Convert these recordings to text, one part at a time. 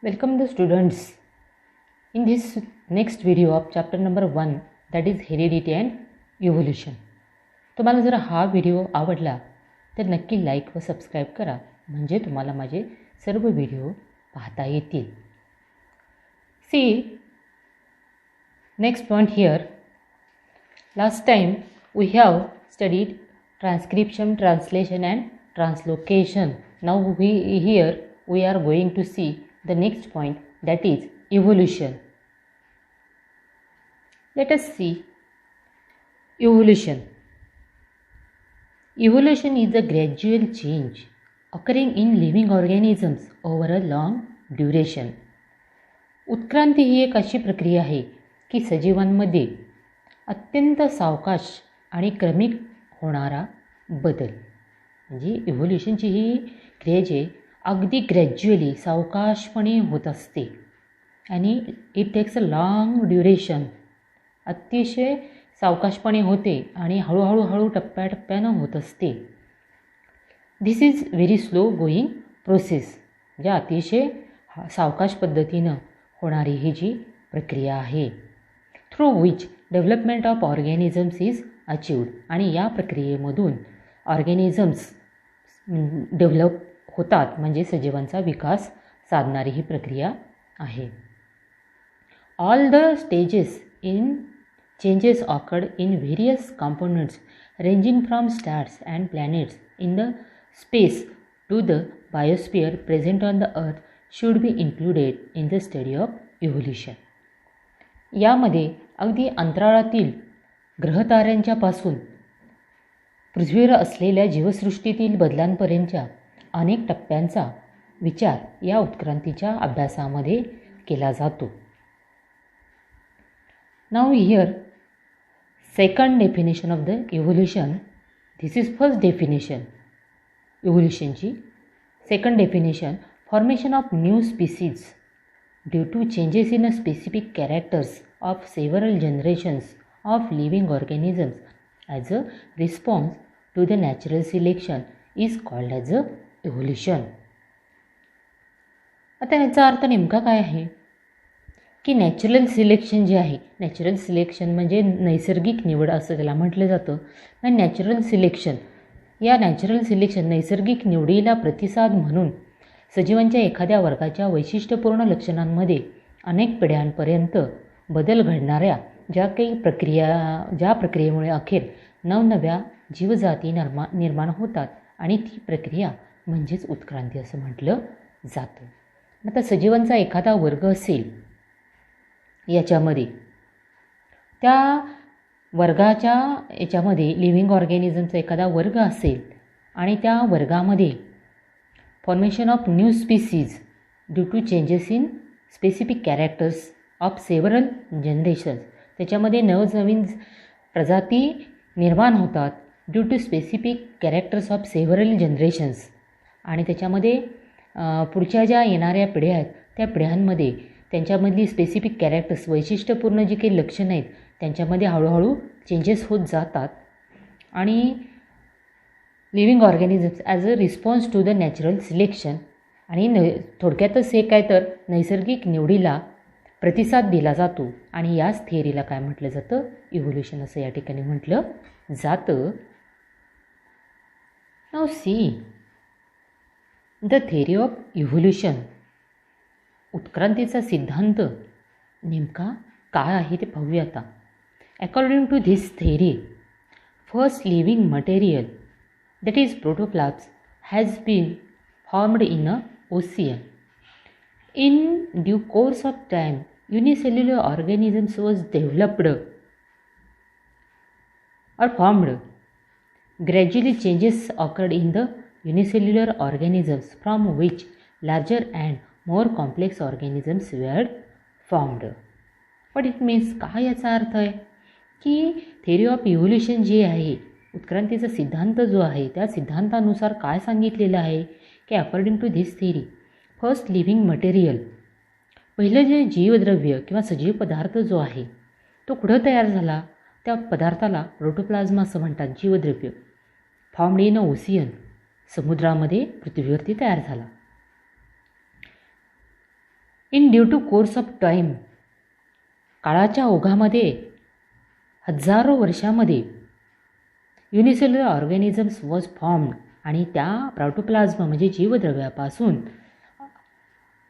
Welcome the students in this next video of chapter number 1, that is heredity and evolution. तुम्हाला जर हा video आवडला तर नक्की लाईक व सबस्क्राईब करा, म्हणजे तुम्हाला माझे सर्व व्हिडिओ पाहता येतील. See, next point here. Last time we have studied transcription, translation and translocation. Now we are going to see the next point, that is evolution. Let us see evolution. Evolution is a gradual change occurring in living organisms over a long duration. उत्क्रांती ही एक अशी प्रक्रिया आहे की सजीवांमध्ये अत्यंत सावकाश आणि क्रमिक होणारा बदल, म्हणजे इव्होल्युशनची ही क्रिया जी अगदी ग्रॅज्युअली सावकाशपणे होत असते आणि it takes a long duration. अतिशय सावकाशपणे होते आणि हळूहळू टप्प्याटप्प्यानं होत असते. This is very slow going process, ज्या अतिशय सावकाश पद्धतीनं होणारी ही जी प्रक्रिया आहे. Through which development of organisms is achieved, आणि या प्रक्रियेमधून ऑर्गॅनिझम्स डेव्हलप होतात, म्हणजे सजीवांचा विकास साधणारी ही प्रक्रिया आहे. All the stages in changes occurred in various components ranging from stars and planets in the space to the biosphere present on the earth should be included in the study of evolution. यामध्ये अगदी अंतराळातील ग्रहताऱ्यांच्यापासून पृथ्वीवर असलेल्या जीवसृष्टीतील बदलांपर्यंतच्या अनेक टप्प्यांचा विचार या उत्क्रांतीच्या अभ्यासामध्ये केला जातो. Now here second definition of the evolution. This is first definition इव्होल्युशनची. Second definition, formation of new species due to changes in a specific characters of several generations of living organisms as a response to the natural selection is called as a evolution. आता याचा अर्थ नेमका काय आहे की natural selection जे आहे, natural selection म्हणजे नैसर्गिक निवड असं त्याला म्हटलं जातं. आणि नॅचरल सिलेक्शन, या नॅचरल सिलेक्शन नैसर्गिक निवडीला प्रतिसाद म्हणून सजीवांच्या एखाद्या वर्गाच्या वैशिष्ट्यपूर्ण लक्षणांमध्ये अनेक पिढ्यांपर्यंत बदल घडणाऱ्या ज्या प्रक्रियेमुळे अखेर नवनव्या जीवजाती निर्माण होतात, आणि ती प्रक्रिया म्हणजेच उत्क्रांती असं म्हटलं जातं. आता सजीवांचा एखादा वर्ग असेल, याच्यामध्ये त्या वर्गाच्या याच्यामध्ये लिव्हिंग ऑर्गॅनिझमचा एखादा वर्ग असेल आणि त्या वर्गामध्ये formation of new species due to changes in specific characters of several generations, त्याच्यामध्ये नवनवीन प्रजाती निर्माण होतात due to specific characters of several generations, आणि त्याच्यामध्ये पुढच्या ज्या येणाऱ्या पिढ्या आहेत त्या पिढ्यांमध्ये त्यांच्यामधली स्पेसिफिक कॅरेक्टर्स, वैशिष्ट्यपूर्ण जी काही लक्षणं आहेत त्यांच्यामध्ये हळूहळू चेंजेस होत जातात. आणि living organisms as a response to the natural selection, आणि थोडक्यातच हे काय तर नैसर्गिक निवडीला प्रतिसाद दिला जातो, आणि याच थिअरीला काय म्हटलं जातं, इव्होल्युशन असं या ठिकाणी म्हटलं जातं. Now see the theory of evolution. उत्क्रांतीचा सिद्धांत नेमका काय आहे ते पाहूया आता. According to this theory, first living material, that is protoplasm, has been formed in a ocean. In due course of time, unicellular organisms was developed or formed. Gradually changes occurred in the unicellular organisms, from which larger and more complex organisms were formed. What it means, काय याचा अर्थ आहे की theory of evolution जी आहे, उत्क्रांतीचा सिद्धांत जो आहे, त्या सिद्धांतानुसार काय सांगितलेलं आहे की according to this theory, first living material, पहिलं जे जीवद्रव्य किंवा सजीव पदार्थ जो आहे तो कुठं तयार झाला, त्या पदार्थाला प्रोटोप्लाझ्मा असं म्हणतात. जीवद्रव्य फॉर्म्ड इन अ ओशियन, समुद्रामध्ये पृथ्वीवरती तयार झाला. In due to course of time, काळाच्या ओघामध्ये हजारो वर्षामध्ये युनिसेल्युलर ऑर्गॅनिझम्स वॉज फॉर्म्ड, आणि त्या प्रोटोप्लाझ्म म्हणजे जीवद्रव्यापासून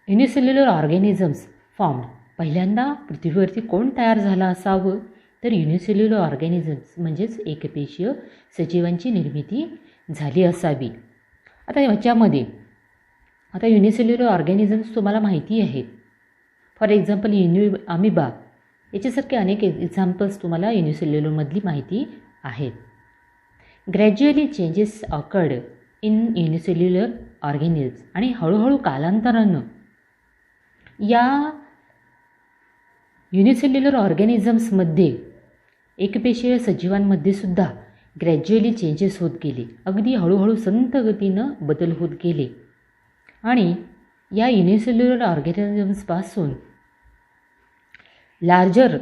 युनिसेल्युलर ऑर्गॅनिझम्स फॉर्म्ड. पहिल्यांदा पृथ्वीवरती कोण तयार झालं असावं, तर युनिसेल्युलर ऑर्गॅनिझम्स म्हणजेच एकपेशीय सजीवांची निर्मिती झाली असावी. आता ह्याच्यामध्ये आता युनिसेल्युलर ऑर्गॅनिझम्स तुम्हाला माहिती आहेत. फॉर एक्झाम्पल अमिबा, याच्यासारखे अनेक एक्झाम्पल्स तुम्हाला युनिसेल्युलरमधली माहिती आहेत. Gradually changes occurred in unicellular organisms, आणि हळूहळू कालांतरानं या युनिसेल्युलर ऑर्गॅनिझम्समध्ये एकपेशीय सजीवांमध्ये सुद्धा ग्रॅज्युअली चेंजेस होत गेले. अगदी हळूहळू संथ गतीनं बदल होत गेले, आणि या युनिसेल्युलर ऑर्गॅनिझम्सपासून larger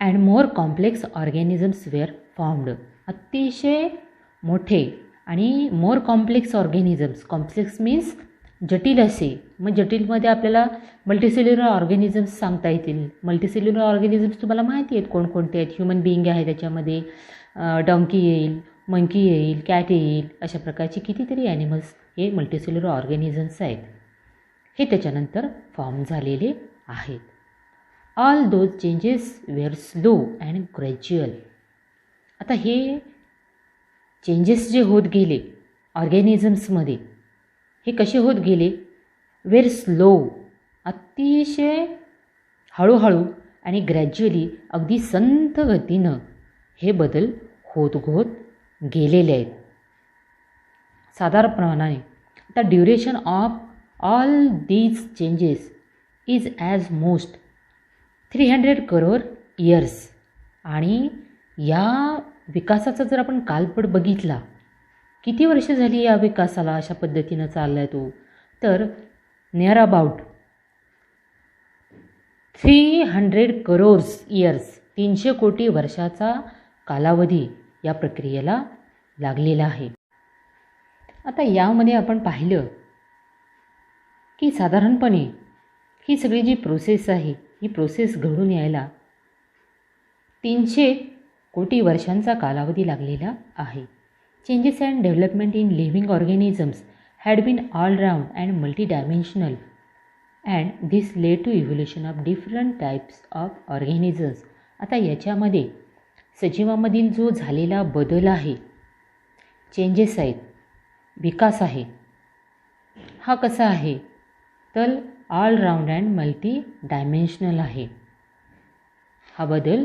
and more complex organisms were formed. अतिशय मोठे आणि more complex organisms, complex means जटिल असे, मग जटिलमध्ये आपल्याला मल्टीसेल्युलर ऑर्गॅनिझम्स सांगता येतील. मल्टीसेल्युलर ऑर्गॅनिझम्स तुम्हाला माहिती आहेत कोणकोणते आहेत. ह्युमन बिईंग आहे, त्याच्यामध्ये डॉंकी येईल, मंकी येईल, कॅट येईल, अशा प्रकारचे कितीतरी ॲनिमल्स हे मल्टीसेल्युलर ऑर्गॅनिझम्स आहेत. हे त्याच्यानंतर फॉर्म झालेले आहेत. All those changes were slow and gradual. आता हे चेंजेस जे होत गेले ऑर्गॅनिझम्समध्ये, हे कसे होत गेले, व्हेरी स्लो, अतिशय हळूहळू, आणि ग्रॅज्युअली, अगदी संथ गतीनं हे बदल होत गेलेले आहेत. साधारणपणाने आता duration of all these changes is as most 300 crore years. आणि या विकासाचा जर आपण कालपट बघितला, किती वर्ष झाली या विकासाला अशा पद्धतीनं चालला आहे तो, तर नियर अबाउट 300 करोड्स इयर्स, 300 कोटी वर्षाचा कालावधी या प्रक्रियेला लागलेला आहे. आता यामध्ये आपण पाहिलं की साधारणपणे ही सगळी जी प्रोसेस आहे, ही प्रोसेस घडून यायला 300 कोटी वर्षांचा कालावधी लागलेला आहे. Changes and development in living organisms had been all round and multidimensional, and this led to evolution of different types of organisms. आता याच्यामध्ये सजीवामधील जो झालेला बदल आहे, चेंजेस आहेत, विकास आहे, हा कसा आहे, तर all round and multi dimensional आहे. हा बदल,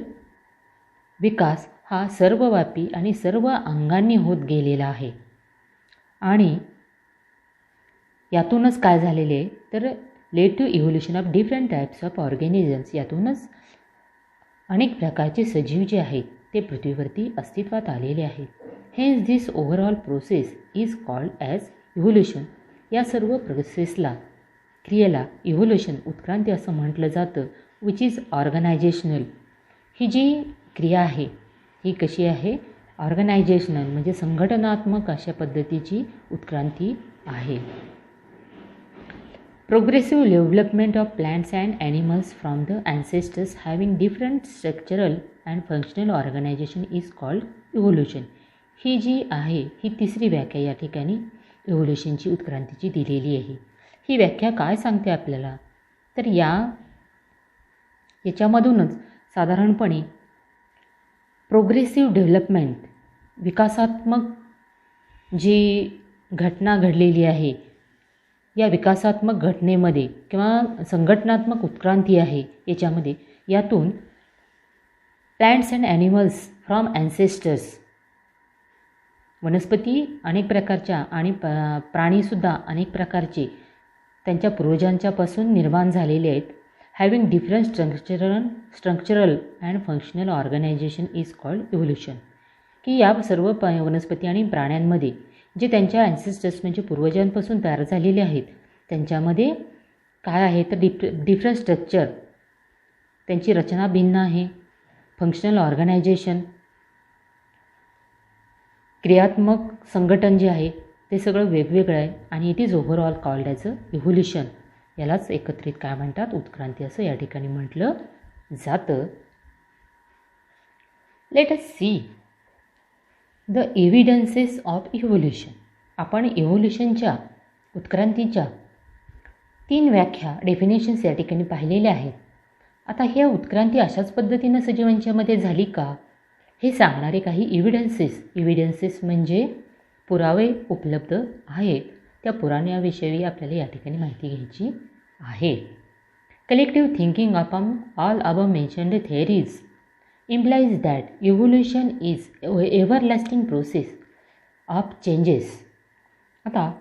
विकास हा सर्वव्यापी आणि सर्व अंगांनी होत गेलेला आहे. आणि यातूनच काय झालेले आहे, तर led to evolution of different types of organisms, यातूनच अनेक प्रकारचे सजीव जे आहेत ते पृथ्वीवरती अस्तित्वात आलेले आहेत. Hence this overall process is called as evolution. या सर्व प्रोसेसला, क्रियेला इव्होल्युशन, उत्क्रांती असं म्हटलं जातं, विच इज ऑर्गनायझेशनल. ही जी क्रिया आहे ही कशी आहे, ऑर्गनायझेशनल म्हणजे संघटनात्मक अशा पद्धतीची उत्क्रांती आहे. Progressive development of plants and animals from the ancestors having different structural and functional organisation is called evolution. ही जी आहे ही तिसरी व्याख्या या ठिकाणी इव्होल्युशनची, उत्क्रांतीची दिलेली आहे. ही व्याख्या काय सांगते आपल्याला, तर याच्यामधूनच साधारणपणे प्रोग्रेसिव्ह डेव्हलपमेंट, विकासात्मक जी घटना घडलेली आहे, या विकासात्मक घटनेमध्ये किंवा संघटनात्मक उत्क्रांती आहे याच्यामध्ये, यातून plants and animals from ancestors, वनस्पती अनेक प्रकारच्या आणि प्राणीसुद्धा अनेक प्रकारचे त्यांच्या पूर्वजांच्यापासून निर्माण झालेले आहेत. Having different structural and functional organisation is called evolution. की या सर्व वनस्पती आणि प्राण्यांमध्ये जे त्यांच्या ॲन्सेस्टर्स म्हणजे पूर्वजांपासून तयार झालेले आहेत, त्यांच्यामध्ये काय आहे तर डिफरंट स्ट्रक्चर, त्यांची रचना भिन्न आहे, फंक्शनल ऑर्गनायझेशन, क्रियात्मक संघटन जे आहे ते सगळं वेगवेगळं आहे, आणि it is overall called as a evolution. यालाच एकत्रित काय म्हणतात, उत्क्रांती असं या ठिकाणी म्हटलं जातं. Let us see the evidences of evolution. आपण इव्होल्युशनच्या, उत्क्रांतीच्या 3 व्याख्या, डेफिनेशन्स या ठिकाणी पाहिलेल्या आहेत. आता ह्या उत्क्रांती अशाच पद्धतीनं सजीवांच्यामध्ये झाली का, हे सांगणारे काही इव्हिडन्सेस म्हणजे पुरावे उपलब्ध आहेत. त्या पुराव्याविषयी आपल्याला या ठिकाणी माहिती घ्यायची आहे. Collective thinking upon all above mentioned theories implies that evolution is everlasting process of changes. आता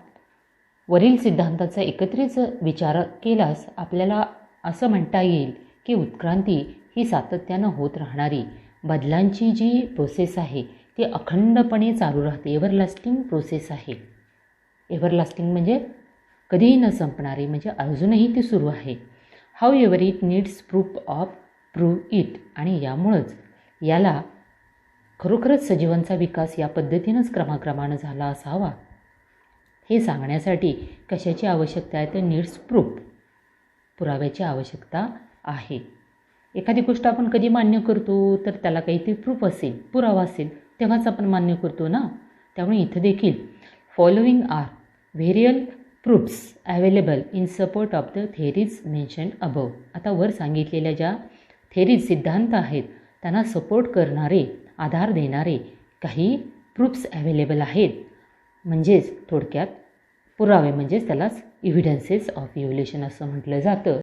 वरील सिद्धांताचा एकत्रित विचार केल्यास आपल्याला असं म्हणता येईल की उत्क्रांती ही सातत्यानं होत राहणारी बदलांची जी प्रोसेस आहे ती अखंडपणे चालू राहते. एव्हरलास्टिंग प्रोसेस आहे. एव्हरलास्टिंग म्हणजे कधीही न संपणारी, म्हणजे अजूनही ती सुरू आहे. How ever it needs prove it. आणि यामुळंच याला खरोखरच सजीवांचा विकास या पद्धतीनंच क्रमाक्रमानं झाला असावा हे सांगण्यासाठी कशाची आवश्यकता आहे, तर नीड्स प्रूफ, पुराव्याची आवश्यकता आहे. एखादी गोष्ट आपण कधी मान्य करतो तर त्याला काहीतरी प्रूफ असेल, पुरावा असेल, तेव्हाच आपण मान्य करतो ना. त्यामुळे इथं देखील following are various proofs available in support of the theories mentioned above. आता वर सांगितलेल्या ज्या थेरीज, सिद्धांत आहेत त्यांना सपोर्ट करणारे, आधार देणारे काही प्रूफ्स अवेलेबल आहेत. म्हणजेच थोडक्यात पुरावे, म्हणजेच त्यालाच इव्हिडन्सेस ऑफ इव्होल्युशन असं म्हटलं जातं.